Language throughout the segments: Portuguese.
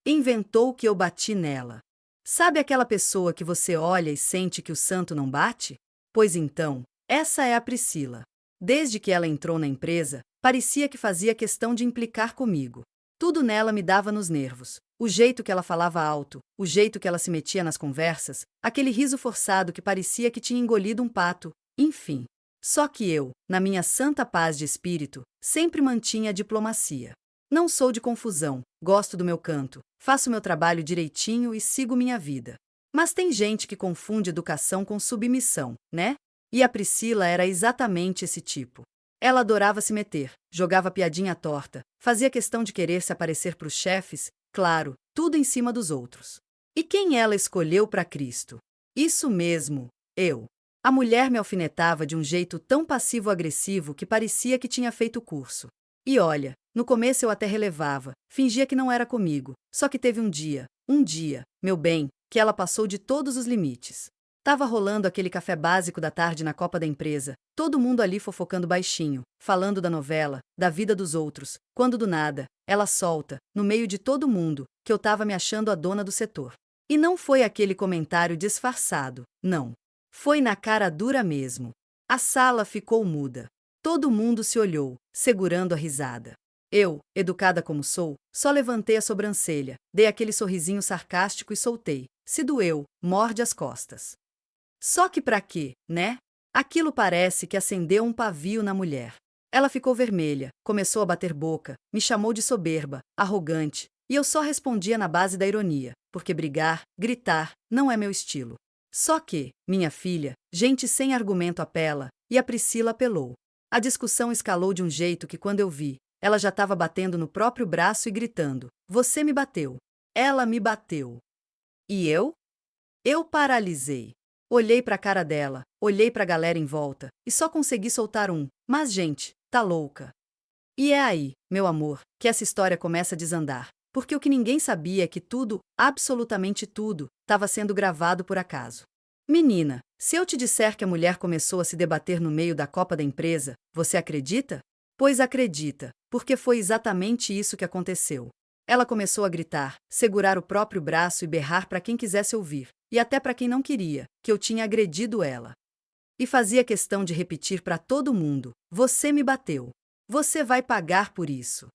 Inventou que eu bati nela. Sabe aquela pessoa que você olha e sente que o santo não bate? Pois então, essa é a Priscila. Desde que ela entrou na empresa, parecia que fazia questão de implicar comigo. Tudo nela me dava nos nervos. O jeito que ela falava alto, o jeito que ela se metia nas conversas, aquele riso forçado que parecia que tinha engolido um pato, enfim. Só que eu, na minha santa paz de espírito, sempre mantinha a diplomacia. Não sou de confusão, gosto do meu canto, faço meu trabalho direitinho e sigo minha vida. Mas tem gente que confunde educação com submissão, né? E a Priscila era exatamente esse tipo. Ela adorava se meter, jogava piadinha torta, fazia questão de querer se aparecer para os chefes, claro, tudo em cima dos outros. E quem ela escolheu para Cristo? Isso mesmo, eu. A mulher me alfinetava de um jeito tão passivo-agressivo que parecia que tinha feito curso. E olha, no começo eu até relevava, fingia que não era comigo, só que teve um dia, meu bem, que ela passou de todos os limites. Tava rolando aquele café básico da tarde na copa da empresa, todo mundo ali fofocando baixinho, falando da novela, da vida dos outros, quando do nada, ela solta, no meio de todo mundo, que eu tava me achando a dona do setor. E não foi aquele comentário disfarçado, não. Foi na cara dura mesmo. A sala ficou muda. Todo mundo se olhou, segurando a risada. Eu, educada como sou, só levantei a sobrancelha, dei aquele sorrisinho sarcástico e soltei. Se doeu, morde as costas. Só que pra quê, né? Aquilo parece que acendeu um pavio na mulher. Ela ficou vermelha, começou a bater boca, me chamou de soberba, arrogante, e eu só respondia na base da ironia, porque brigar, gritar, não é meu estilo. Só que, minha filha, gente sem argumento apela, e a Priscila apelou. A discussão escalou de um jeito que quando eu vi, ela já estava batendo no próprio braço e gritando: "Você me bateu." Ela me bateu. E eu? Eu paralisei. Olhei para a cara dela, olhei para a galera em volta, e só consegui soltar um: "Mas gente, tá louca." E é aí, meu amor, que essa história começa a desandar. Porque o que ninguém sabia é que tudo, absolutamente tudo, estava sendo gravado por acaso. Menina, se eu te disser que a mulher começou a se debater no meio da copa da empresa, você acredita? Pois acredita, porque foi exatamente isso que aconteceu. Ela começou a gritar, segurar o próprio braço e berrar para quem quisesse ouvir, e até para quem não queria, que eu tinha agredido ela. E fazia questão de repetir para todo mundo: "Você me bateu. Você vai pagar por isso."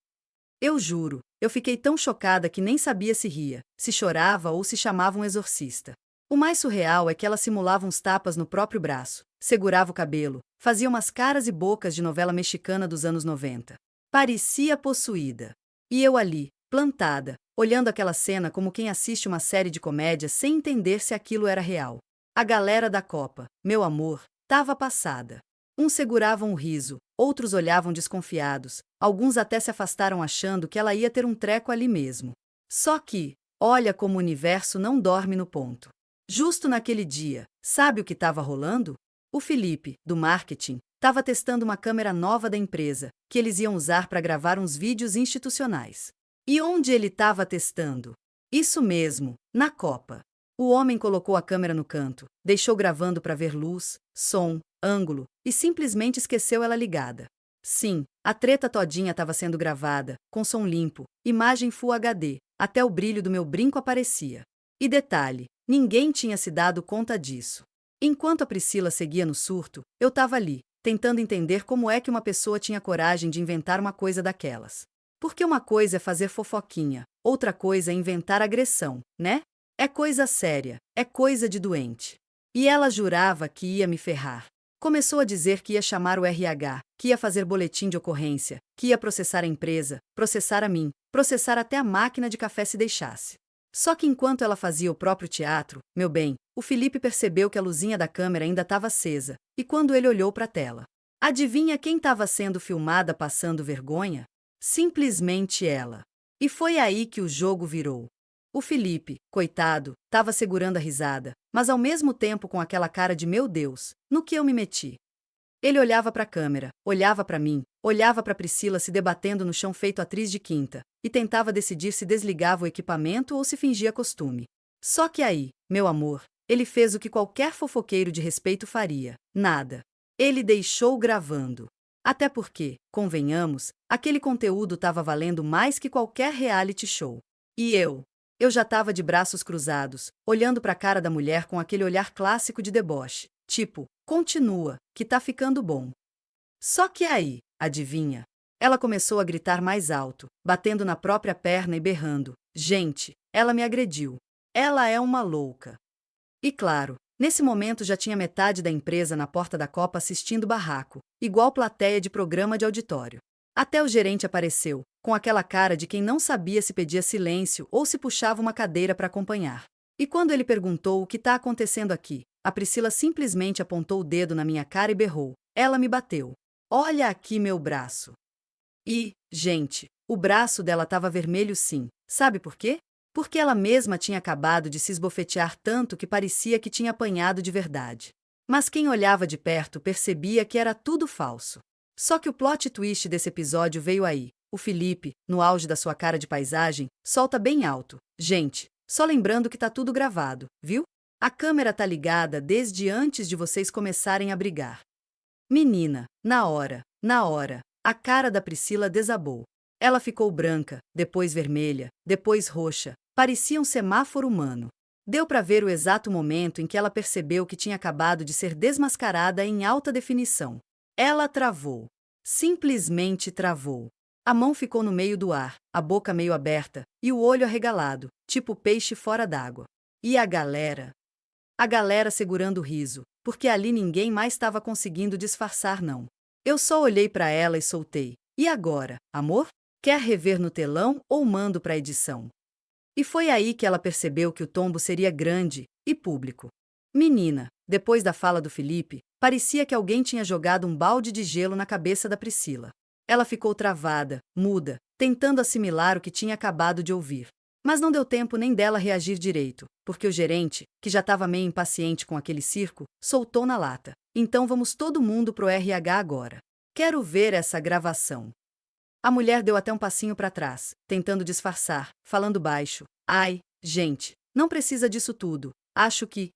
Eu juro, eu fiquei tão chocada que nem sabia se ria, se chorava ou se chamava um exorcista. O mais surreal é que ela simulava uns tapas no próprio braço, segurava o cabelo, fazia umas caras e bocas de novela mexicana dos anos 90. Parecia possuída. E eu ali, plantada, olhando aquela cena como quem assiste uma série de comédia sem entender se aquilo era real. A galera da Copa, meu amor, tava passada. Uns seguravam o riso, outros olhavam desconfiados, alguns até se afastaram achando que ela ia ter um treco ali mesmo. Só que, olha como o universo não dorme no ponto. Justo naquele dia, sabe o que estava rolando? O Felipe, do marketing, estava testando uma câmera nova da empresa, que eles iam usar para gravar uns vídeos institucionais. E onde ele estava testando? Isso mesmo, na Copa. O homem colocou a câmera no canto, deixou gravando para ver luz, som, ângulo, e simplesmente esqueceu ela ligada. Sim, a treta todinha estava sendo gravada, com som limpo, imagem Full HD, até o brilho do meu brinco aparecia. E detalhe, ninguém tinha se dado conta disso. Enquanto a Priscila seguia no surto, eu estava ali, tentando entender como é que uma pessoa tinha coragem de inventar uma coisa daquelas. Porque uma coisa é fazer fofoquinha, outra coisa é inventar agressão, né? É coisa séria, é coisa de doente. E ela jurava que ia me ferrar. Começou a dizer que ia chamar o RH, que ia fazer boletim de ocorrência, que ia processar a empresa, processar a mim, processar até a máquina de café se deixasse. Só que enquanto ela fazia o próprio teatro, meu bem, o Felipe percebeu que a luzinha da câmera ainda estava acesa, e quando ele olhou para a tela, adivinha quem estava sendo filmada passando vergonha? Simplesmente ela. E foi aí que o jogo virou. O Felipe, coitado, estava segurando a risada, mas ao mesmo tempo com aquela cara de meu Deus, no que eu me meti. Ele olhava para a câmera, olhava para mim, olhava para Priscila se debatendo no chão feito atriz de quinta, e tentava decidir se desligava o equipamento ou se fingia costume. Só que aí, meu amor, ele fez o que qualquer fofoqueiro de respeito faria: nada. Ele deixou gravando. Até porque, convenhamos, aquele conteúdo estava valendo mais que qualquer reality show. E eu? Eu já estava de braços cruzados, olhando para a cara da mulher com aquele olhar clássico de deboche. Tipo, continua, que tá ficando bom. Só que aí, adivinha? Ela começou a gritar mais alto, batendo na própria perna e berrando. Gente, ela me agrediu. Ela é uma louca. E claro, nesse momento já tinha metade da empresa na porta da Copa assistindo o barraco, igual plateia de programa de auditório. Até o gerente apareceu, com aquela cara de quem não sabia se pedia silêncio ou se puxava uma cadeira para acompanhar. E quando ele perguntou o que está acontecendo aqui, a Priscila simplesmente apontou o dedo na minha cara e berrou. Ela me bateu. Olha aqui meu braço. E, gente, o braço dela estava vermelho sim. Sabe por quê? Porque ela mesma tinha acabado de se esbofetear tanto que parecia que tinha apanhado de verdade. Mas quem olhava de perto percebia que era tudo falso. Só que o plot twist desse episódio veio aí. O Felipe, no auge da sua cara de paisagem, solta bem alto. Gente, só lembrando que tá tudo gravado, viu? A câmera tá ligada desde antes de vocês começarem a brigar. Menina, na hora, a cara da Priscila desabou. Ela ficou branca, depois vermelha, depois roxa, parecia um semáforo humano. Deu para ver o exato momento em que ela percebeu que tinha acabado de ser desmascarada em alta definição. Ela travou. Simplesmente travou. A mão ficou no meio do ar, a boca meio aberta, e o olho arregalado, tipo peixe fora d'água. E a galera? A galera segurando o riso, porque ali ninguém mais estava conseguindo disfarçar não. Eu só olhei para ela e soltei. E agora, amor? Quer rever no telão ou mando para edição? E foi aí que ela percebeu que o tombo seria grande e público. Menina, depois da fala do Felipe, parecia que alguém tinha jogado um balde de gelo na cabeça da Priscila. Ela ficou travada, muda, tentando assimilar o que tinha acabado de ouvir. Mas não deu tempo nem dela reagir direito, porque o gerente, que já estava meio impaciente com aquele circo, soltou na lata. Então vamos todo mundo pro RH agora. Quero ver essa gravação. A mulher deu até um passinho para trás, tentando disfarçar, falando baixo. Ai, gente, não precisa disso tudo. Acho que,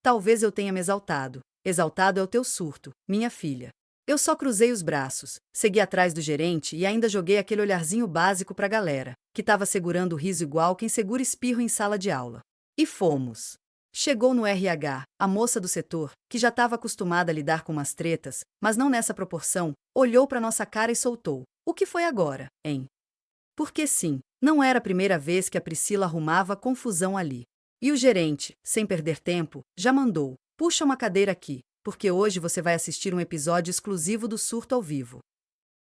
talvez eu tenha me exaltado. Exaltado é o teu surto, minha filha. Eu só cruzei os braços, segui atrás do gerente e ainda joguei aquele olharzinho básico pra galera, que estava segurando o riso igual quem segura espirro em sala de aula. E fomos. Chegou no RH, a moça do setor, que já estava acostumada a lidar com umas tretas, mas não nessa proporção, olhou pra nossa cara e soltou. O que foi agora, hein? Porque sim, não era a primeira vez que a Priscila arrumava confusão ali. E o gerente, sem perder tempo, já mandou. Puxa uma cadeira aqui, porque hoje você vai assistir um episódio exclusivo do Surto ao Vivo.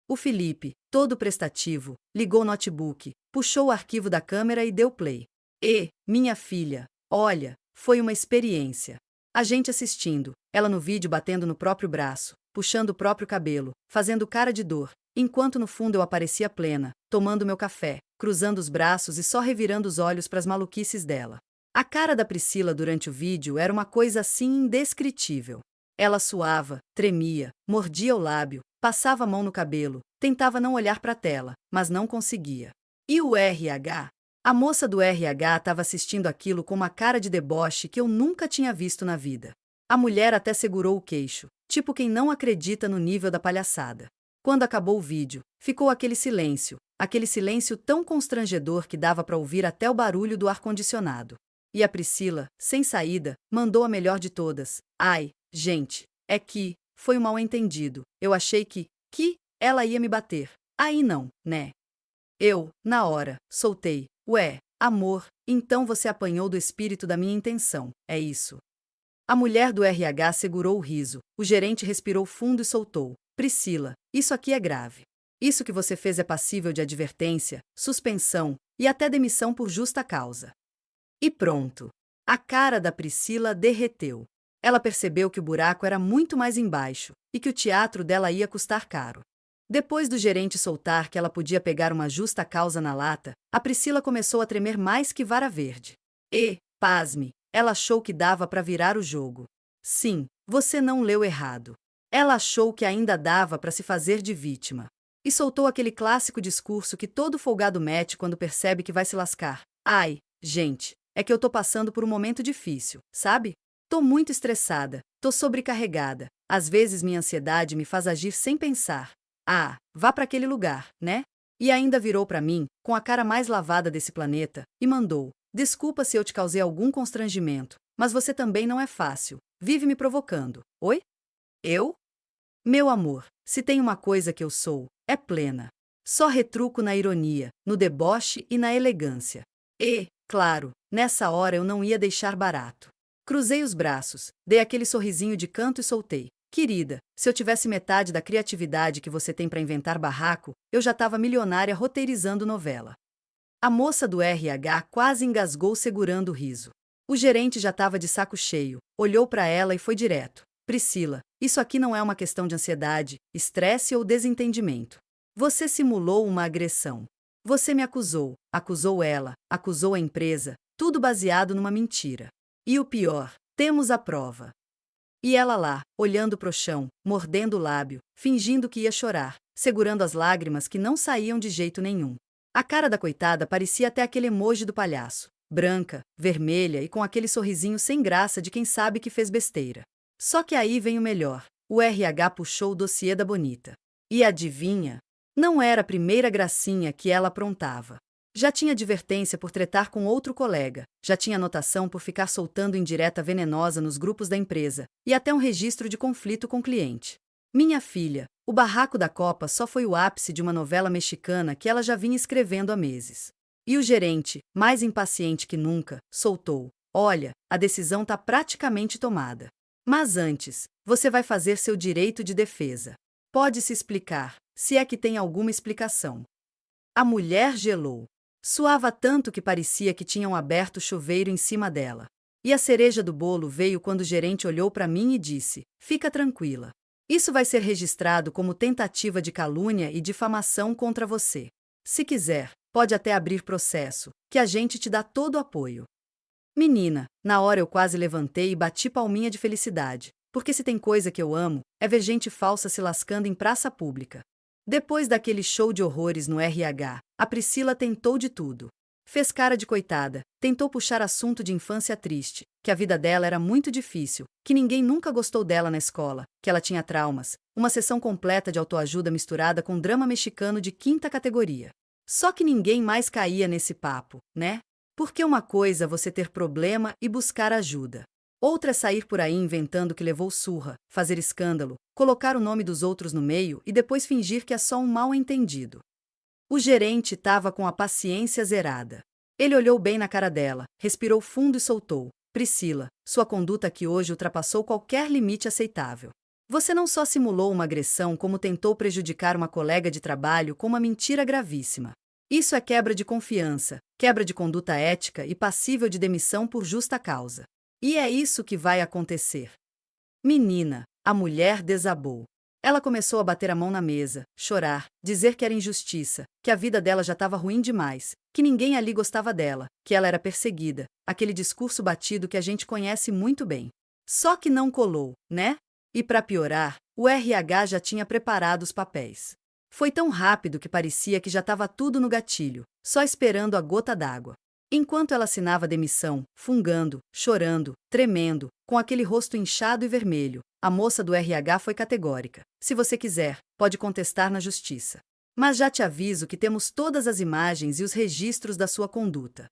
O Felipe, todo prestativo, ligou o notebook, puxou o arquivo da câmera e deu play. E, minha filha, olha, foi uma experiência. A gente assistindo, ela no vídeo batendo no próprio braço, puxando o próprio cabelo, fazendo cara de dor, enquanto no fundo eu aparecia plena, tomando meu café, cruzando os braços e só revirando os olhos para as maluquices dela. A cara da Priscila durante o vídeo era uma coisa assim indescritível. Ela suava, tremia, mordia o lábio, passava a mão no cabelo, tentava não olhar para a tela, mas não conseguia. E o RH? A moça do RH estava assistindo aquilo com uma cara de deboche que eu nunca tinha visto na vida. A mulher até segurou o queixo, tipo quem não acredita no nível da palhaçada. Quando acabou o vídeo, ficou aquele silêncio tão constrangedor que dava para ouvir até o barulho do ar-condicionado. E a Priscila, sem saída, mandou a melhor de todas. Ai, gente, é que foi um mal-entendido. Eu achei que ela ia me bater. Aí não, né? Eu, na hora, soltei. Ué, amor, então você apanhou do espírito da minha intenção, é isso? A mulher do RH segurou o riso, o gerente respirou fundo e soltou. Priscila, isso aqui é grave. Isso que você fez é passível de advertência, suspensão e até demissão por justa causa. E pronto. A cara da Priscila derreteu. Ela percebeu que o buraco era muito mais embaixo e que o teatro dela ia custar caro. Depois do gerente soltar que ela podia pegar uma justa causa na lata, a Priscila começou a tremer mais que vara verde. E, pasme, ela achou que dava para virar o jogo. Sim, você não leu errado. Ela achou que ainda dava para se fazer de vítima. E soltou aquele clássico discurso que todo folgado mete quando percebe que vai se lascar. Ai, gente, é que eu tô passando por um momento difícil, sabe? Tô muito estressada, tô sobrecarregada. Às vezes minha ansiedade me faz agir sem pensar. Ah, vá para aquele lugar, né? E ainda virou para mim, com a cara mais lavada desse planeta, e mandou. Desculpa se eu te causei algum constrangimento, mas você também não é fácil. Vive me provocando. Oi? Eu? Meu amor, se tem uma coisa que eu sou, é plena. Só retruco na ironia, no deboche e na elegância. E, claro, nessa hora eu não ia deixar barato. Cruzei os braços, dei aquele sorrisinho de canto e soltei. Querida, se eu tivesse metade da criatividade que você tem para inventar barraco, eu já estava milionária roteirizando novela. A moça do RH quase engasgou segurando o riso. O gerente já estava de saco cheio, olhou para ela e foi direto. Priscila, isso aqui não é uma questão de ansiedade, estresse ou desentendimento. Você simulou uma agressão. Você me acusou, acusou ela, acusou a empresa, tudo baseado numa mentira. E o pior, temos a prova. E ela lá, olhando pro chão, mordendo o lábio, fingindo que ia chorar, segurando as lágrimas que não saíam de jeito nenhum. A cara da coitada parecia até aquele emoji do palhaço, branca, vermelha e com aquele sorrisinho sem graça de quem sabe que fez besteira. Só que aí vem o melhor. O RH puxou o dossiê da Bonita. E adivinha? Não era a primeira gracinha que ela aprontava. Já tinha advertência por tretar com outro colega, já tinha anotação por ficar soltando indireta venenosa nos grupos da empresa, e até um registro de conflito com o cliente. Minha filha, o barraco da Copa só foi o ápice de uma novela mexicana que ela já vinha escrevendo há meses. E o gerente, mais impaciente que nunca, soltou: olha, a decisão está praticamente tomada. Mas antes, você vai fazer seu direito de defesa. Pode se explicar, se é que tem alguma explicação. A mulher gelou. Suava tanto que parecia que tinham aberto o chuveiro em cima dela. E a cereja do bolo veio quando o gerente olhou para mim e disse: fica tranquila. Isso vai ser registrado como tentativa de calúnia e difamação contra você. Se quiser, pode até abrir processo, que a gente te dá todo o apoio. Menina, na hora eu quase levantei e bati palminha de felicidade, porque se tem coisa que eu amo, é ver gente falsa se lascando em praça pública. Depois daquele show de horrores no RH, a Priscila tentou de tudo. Fez cara de coitada, tentou puxar assunto de infância triste, que a vida dela era muito difícil, que ninguém nunca gostou dela na escola, que ela tinha traumas, uma sessão completa de autoajuda misturada com drama mexicano de quinta categoria. Só que ninguém mais caía nesse papo, né? Porque uma coisa é você ter problema e buscar ajuda. Outra é sair por aí inventando que levou surra, fazer escândalo, colocar o nome dos outros no meio e depois fingir que é só um mal-entendido. O gerente estava com a paciência zerada. Ele olhou bem na cara dela, respirou fundo e soltou: Priscila, sua conduta aqui hoje ultrapassou qualquer limite aceitável. Você não só simulou uma agressão, como tentou prejudicar uma colega de trabalho com uma mentira gravíssima. Isso é quebra de confiança, quebra de conduta ética e passível de demissão por justa causa. E é isso que vai acontecer. Menina, a mulher desabou. Ela começou a bater a mão na mesa, chorar, dizer que era injustiça, que a vida dela já estava ruim demais, que ninguém ali gostava dela, que ela era perseguida, aquele discurso batido que a gente conhece muito bem. Só que não colou, né? E para piorar, o RH já tinha preparado os papéis. Foi tão rápido que parecia que já estava tudo no gatilho, só esperando a gota d'água. Enquanto ela assinava a demissão, fungando, chorando, tremendo, com aquele rosto inchado e vermelho, a moça do RH foi categórica: se você quiser, pode contestar na justiça. Mas já te aviso que temos todas as imagens e os registros da sua conduta.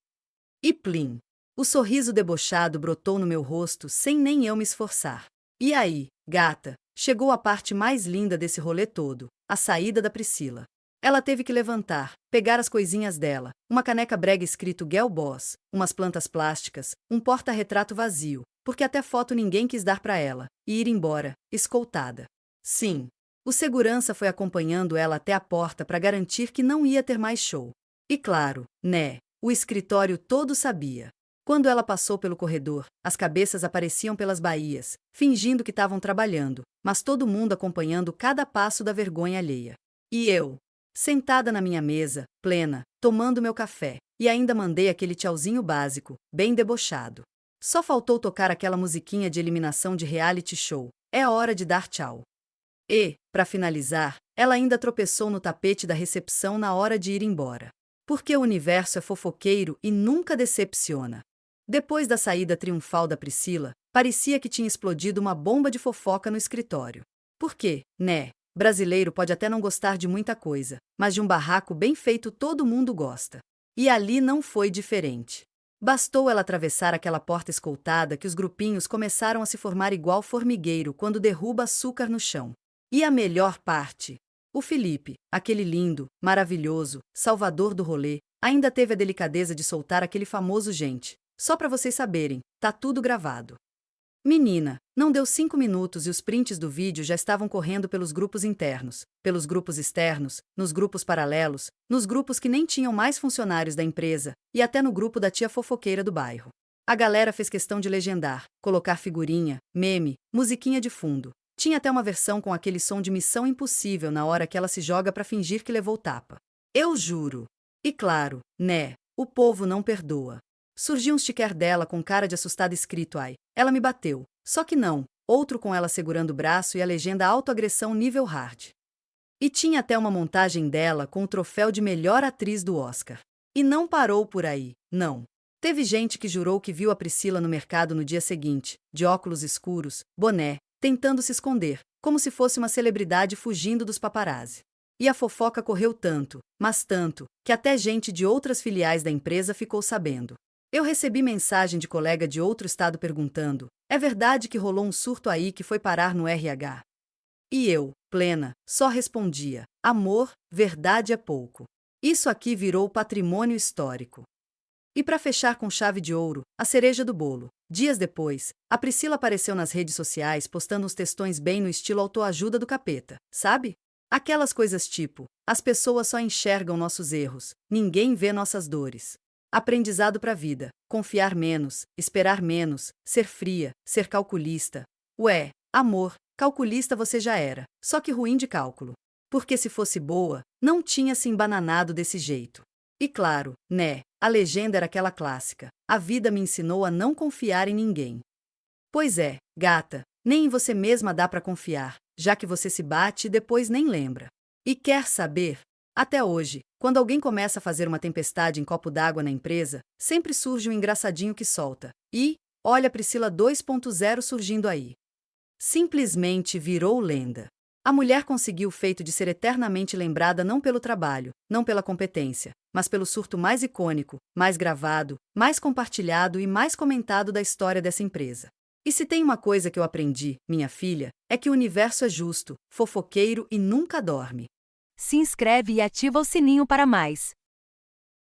E plim! O sorriso debochado brotou no meu rosto sem nem eu me esforçar. E aí, gata, chegou a parte mais linda desse rolê todo, a saída da Priscila. Ela teve que levantar, pegar as coisinhas dela, uma caneca brega escrito Girl Boss, umas plantas plásticas, um porta-retrato vazio, porque até foto ninguém quis dar para ela, e ir embora, escoltada. Sim, o segurança foi acompanhando ela até a porta para garantir que não ia ter mais show. E claro, né, o escritório todo sabia. Quando ela passou pelo corredor, as cabeças apareciam pelas baías, fingindo que estavam trabalhando, mas todo mundo acompanhando cada passo da vergonha alheia. E eu, sentada na minha mesa, plena, tomando meu café, e ainda mandei aquele tchauzinho básico, bem debochado. Só faltou tocar aquela musiquinha de eliminação de reality show. É hora de dar tchau. E, para finalizar, ela ainda tropeçou no tapete da recepção na hora de ir embora. Porque o universo é fofoqueiro e nunca decepciona. Depois da saída triunfal da Priscila, parecia que tinha explodido uma bomba de fofoca no escritório. Porque, né? Brasileiro pode até não gostar de muita coisa, mas de um barraco bem feito todo mundo gosta. E ali não foi diferente. Bastou ela atravessar aquela porta escoltada que os grupinhos começaram a se formar igual formigueiro quando derruba açúcar no chão. E a melhor parte? O Felipe, aquele lindo, maravilhoso, salvador do rolê, ainda teve a delicadeza de soltar aquele famoso gente. Só pra vocês saberem, tá tudo gravado. Menina, não deu 5 minutos e os prints do vídeo já estavam correndo pelos grupos internos, pelos grupos externos, nos grupos paralelos, nos grupos que nem tinham mais funcionários da empresa, e até no grupo da tia fofoqueira do bairro. A galera fez questão de legendar, colocar figurinha, meme, musiquinha de fundo. Tinha até uma versão com aquele som de Missão Impossível na hora que ela se joga pra fingir que levou tapa. Eu juro. E claro, né, o povo não perdoa. Surgiu um sticker dela com cara de assustada escrito ai, ela me bateu. Só que não, outro com ela segurando o braço e a legenda autoagressão nível hard. E tinha até uma montagem dela com o troféu de melhor atriz do Oscar. E não parou por aí, não. Teve gente que jurou que viu a Priscila no mercado no dia seguinte, de óculos escuros, boné, tentando se esconder, como se fosse uma celebridade fugindo dos paparazzi. E a fofoca correu tanto, mas tanto, que até gente de outras filiais da empresa ficou sabendo. Eu recebi mensagem de colega de outro estado perguntando: é verdade que rolou um surto aí que foi parar no RH? E eu, plena, só respondia: amor, verdade é pouco. Isso aqui virou patrimônio histórico. E para fechar com chave de ouro, a cereja do bolo. Dias depois, a Priscila apareceu nas redes sociais postando uns textões bem no estilo autoajuda do capeta, sabe? Aquelas coisas tipo: as pessoas só enxergam nossos erros, ninguém vê nossas dores. Aprendizado pra vida, confiar menos, esperar menos, ser fria, ser calculista. Ué, amor, calculista você já era, só que ruim de cálculo. Porque se fosse boa, não tinha se embananado desse jeito. E claro, né, a legenda era aquela clássica: a vida me ensinou a não confiar em ninguém. Pois é, gata, nem em você mesma dá pra confiar, já que você se bate e depois nem lembra. E quer saber? Até hoje, quando alguém começa a fazer uma tempestade em copo d'água na empresa, sempre surge um engraçadinho que solta. E, olha a Priscila 2.0 surgindo aí. Simplesmente virou lenda. A mulher conseguiu o feito de ser eternamente lembrada não pelo trabalho, não pela competência, mas pelo surto mais icônico, mais gravado, mais compartilhado e mais comentado da história dessa empresa. E se tem uma coisa que eu aprendi, minha filha, é que o universo é justo, fofoqueiro e nunca dorme. Se inscreve e ativa o sininho para mais.